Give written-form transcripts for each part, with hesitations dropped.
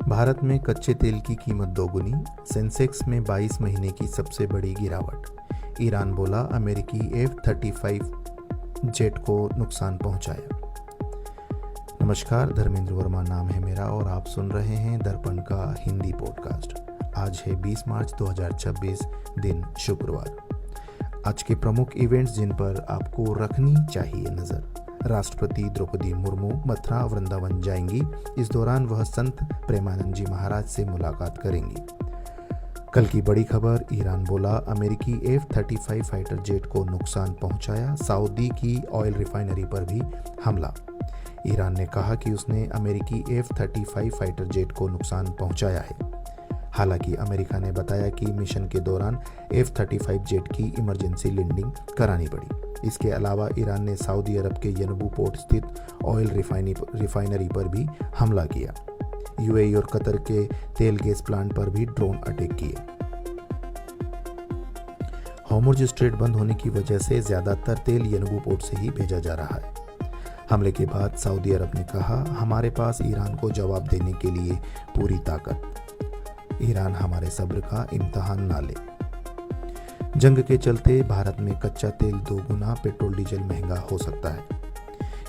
भारत में कच्चे तेल की कीमत दोगुनी, सेंसेक्स में 22 महीने की सबसे बड़ी गिरावट। ईरान बोला अमेरिकी F-35 जेट को नुकसान पहुंचाया। नमस्कार, धर्मेंद्र वर्मा नाम है मेरा और आप सुन रहे हैं दर्पण का हिंदी पॉडकास्ट। आज है 20 मार्च 2026, दिन शुक्रवार। आज के प्रमुख इवेंट्स जिन पर आपको रखनी चाहिए नज़र। राष्ट्रपति द्रौपदी मुर्मू मथुरा वृंदावन जाएंगी। इस दौरान वह संत प्रेमानंद जी महाराज से मुलाकात करेंगी। कल की बड़ी खबर, ईरान बोला अमेरिकी F-35 फाइटर जेट को नुकसान पहुंचाया। सऊदी की ऑयल रिफाइनरी पर भी हमला। ईरान ने कहा कि उसने अमेरिकी F-35 फाइटर जेट को नुकसान पहुंचाया है। हालांकि अमेरिका ने बताया कि मिशन के दौरान F-35 जेट की इमरजेंसी लैंडिंग करानी पड़ी। इसके अलावा ईरान ने सऊदी अरब के यनबू पोर्ट स्थित ऑयल रिफाइनरी पर भी हमला किया। यूएई और कतर के तेल गैस प्लांट पर भी ड्रोन अटैक किए। हॉर्मुज़ स्ट्रेट बंद होने की वजह से ज्यादातर तेल यनबू पोर्ट से ही भेजा जा रहा है। हमले के बाद सऊदी अरब ने कहा, हमारे पास ईरान को जवाब देने के लिए पूरी ताकत। ईरान हमारे सब्र का इम्तहान ना ले। जंग के चलते भारत में कच्चा तेल दोगुना, पेट्रोल डीजल महंगा हो सकता है।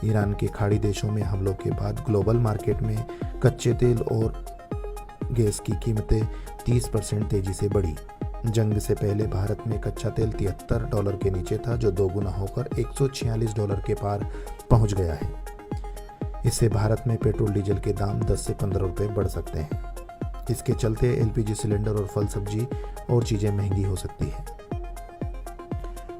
ईरान के खाड़ी देशों में हमलों के बाद ग्लोबल मार्केट में कच्चे तेल और गैस की कीमतें 30% तेजी से बढ़ी। जंग से पहले भारत में कच्चा तेल $73 के नीचे था, जो दोगुना होकर $146 के पार पहुंच गया है। इससे भारत में पेट्रोल डीजल के दाम 10 से 15 रुपये बढ़ सकते हैं। इसके चलते LPG सिलेंडर और फल सब्जी और चीज़ें महंगी हो सकती है।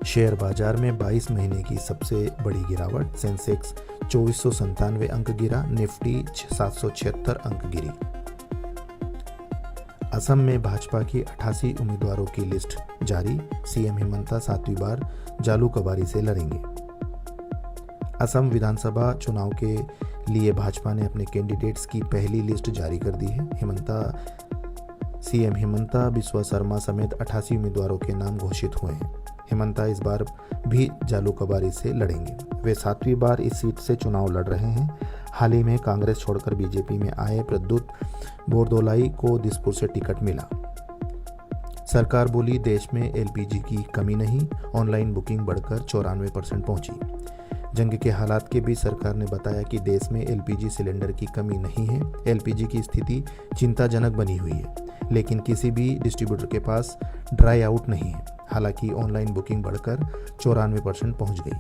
शेयर बाजार में 22 महीने की सबसे बड़ी गिरावट। सेंसेक्स 2497 अंक गिरा, निफ्टी 776 अंक गिरी। असम में भाजपा की 88 उम्मीदवारों की लिस्ट जारी। सीएम हेमंता 7वीं बार जालूकबारी से लड़ेंगे। असम विधानसभा चुनाव के लिए भाजपा ने अपने कैंडिडेट्स की पहली लिस्ट जारी कर दी है। सीएम हेमंता बिस्वा शर्मा समेत 88 उम्मीदवारों के नाम घोषित हुए हैं। हेमंता इस बार भी जालूकबारी से लड़ेंगे। वे 7वीं बार इस सीट से चुनाव लड़ रहे हैं। हाल ही में कांग्रेस छोड़कर बीजेपी में आए प्रद्युत बोरदोलाई को दिसपुर से टिकट मिला। सरकार बोली देश में LPG की कमी नहीं, ऑनलाइन बुकिंग बढ़कर 94% पहुंची। जंग के हालात के बीच सरकार ने बताया कि देश में LPG सिलेंडर की कमी नहीं है। LPG की स्थिति चिंताजनक बनी हुई है, लेकिन किसी भी डिस्ट्रीब्यूटर के पास ड्राई आउट नहीं है। हालांकि ऑनलाइन बुकिंग बढ़कर 94% पहुंच गई।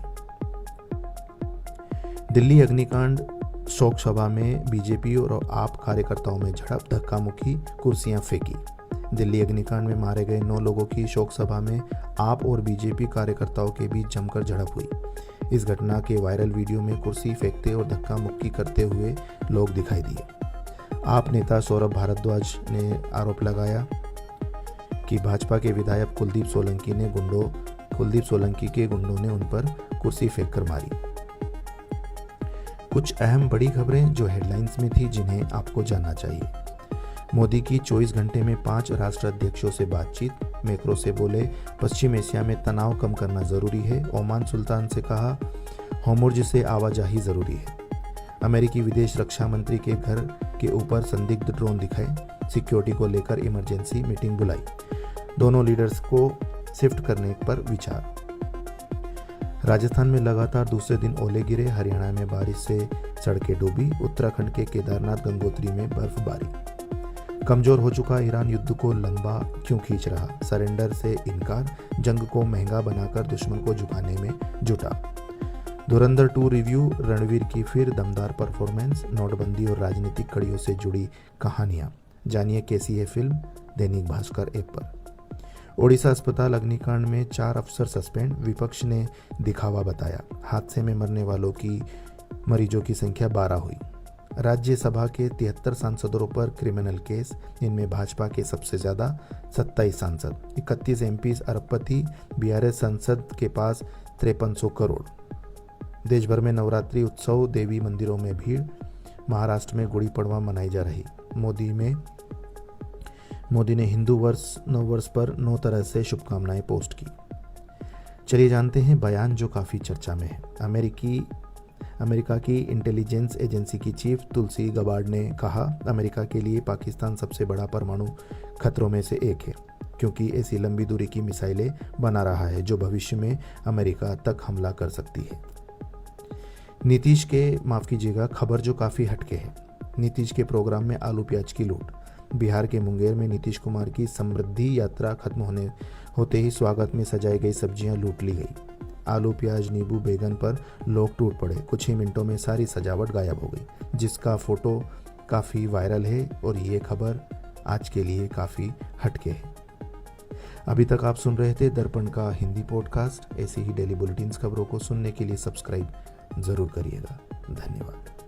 दिल्ली अग्निकांड शोक सभा में बीजेपी और आप कार्यकर्ताओं में झड़प, धक्का मुक्की, कुर्सियां फेंकी। दिल्ली अग्निकांड में मारे गए 9 लोगों की शोक सभा में आप और बीजेपी कार्यकर्ताओं के बीच जमकर झड़प हुई। इस घटना के वायरल वीडियो में कुर्सी फेंकते और धक्का मुक्की करते हुए लोग दिखाई दिए। आप नेता सौरभ भारद्वाज ने आरोप लगाया कि भाजपा के विधायक कुलदीप सोलंकी के गुंडों ने उन पर कुर्सी फेंककर मारी। कुछ अहम बड़ी खबरें जो हेडलाइंस में थी, जिन्हें आपको जानना चाहिए। मोदी की 24 घंटे में 5 राष्ट्राध्यक्षों से बातचीत। मैक्रो से बोले पश्चिम एशिया में तनाव कम करना जरूरी है। ओमान सुल्तान से कहा हॉर्मुज़ से आवाजाही जरूरी है। अमेरिकी विदेश रक्षा मंत्री के घर के ऊपर संदिग्ध ड्रोन दिखाए। सिक्योरिटी को लेकर इमरजेंसी मीटिंग बुलाई। दोनों लीडर्स को शिफ्ट करने पर विचार। राजस्थान में लगातार दूसरे दिन ओले गिरे। हरियाणा में बारिश से सड़कें डूबी। उत्तराखंड के केदारनाथ गंगोत्री में बर्फबारी। कमजोर हो चुका ईरान युद्ध को लंबा क्यों खींच रहा, सरेंडर से इनकार। जंग को महंगा बनाकर दुश्मन को झुकाने में जुटा। धुरंधर 2 रिव्यू, रणवीर की फिर दमदार परफॉर्मेंस। नोटबंदी और राजनीतिक कड़ियों से जुड़ी कहानियां। जानिए कैसी है फिल्म, दैनिक भास्कर ऐप पर। ओडिशा अस्पताल अग्निकांड में 4 अफसर सस्पेंड। विपक्ष ने दिखावा बताया। हादसे में मरने वालों की मरीजों की संख्या 12 हुई। राज्यसभा के 73 सांसदों पर क्रिमिनल केस, इनमें भाजपा के सबसे ज्यादा 27 सांसद। 31 MPs अरबपति। BRS संसद के पास 5300 करोड़। देश भर में नवरात्रि उत्सव, देवी मंदिरों में भीड़। महाराष्ट्र में गुड़ी पड़वा मनाई जा रही। मोदी ने हिंदू नववर्ष पर 9 तरह से शुभकामनाएं पोस्ट की। चलिए जानते हैं बयान जो काफ़ी चर्चा में है। अमेरिका की इंटेलिजेंस एजेंसी की चीफ तुलसी गबार्ड ने कहा, अमेरिका के लिए पाकिस्तान सबसे बड़ा परमाणु खतरों में से एक है, क्योंकि ऐसी लंबी दूरी की मिसाइलें बना रहा है जो भविष्य में अमेरिका तक हमला कर सकती है। नीतीश के माफ़ कीजिएगा खबर जो काफ़ी हटके है। नीतीश के प्रोग्राम में आलू प्याज की लूट। बिहार के मुंगेर में नीतीश कुमार की समृद्धि यात्रा खत्म होते ही स्वागत में सजाई गई सब्जियां लूट ली गई। आलू प्याज नींबू बैगन पर लोग टूट पड़े। कुछ ही मिनटों में सारी सजावट गायब हो गई, जिसका फोटो काफ़ी वायरल है और ये खबर आज के लिए काफ़ी हटके है। अभी तक आप सुन रहे थे दर्पण का हिंदी पॉडकास्ट। ऐसे ही डेली बुलेटिन्स खबरों को सुनने के लिए सब्सक्राइब ज़रूर करिएगा। धन्यवाद।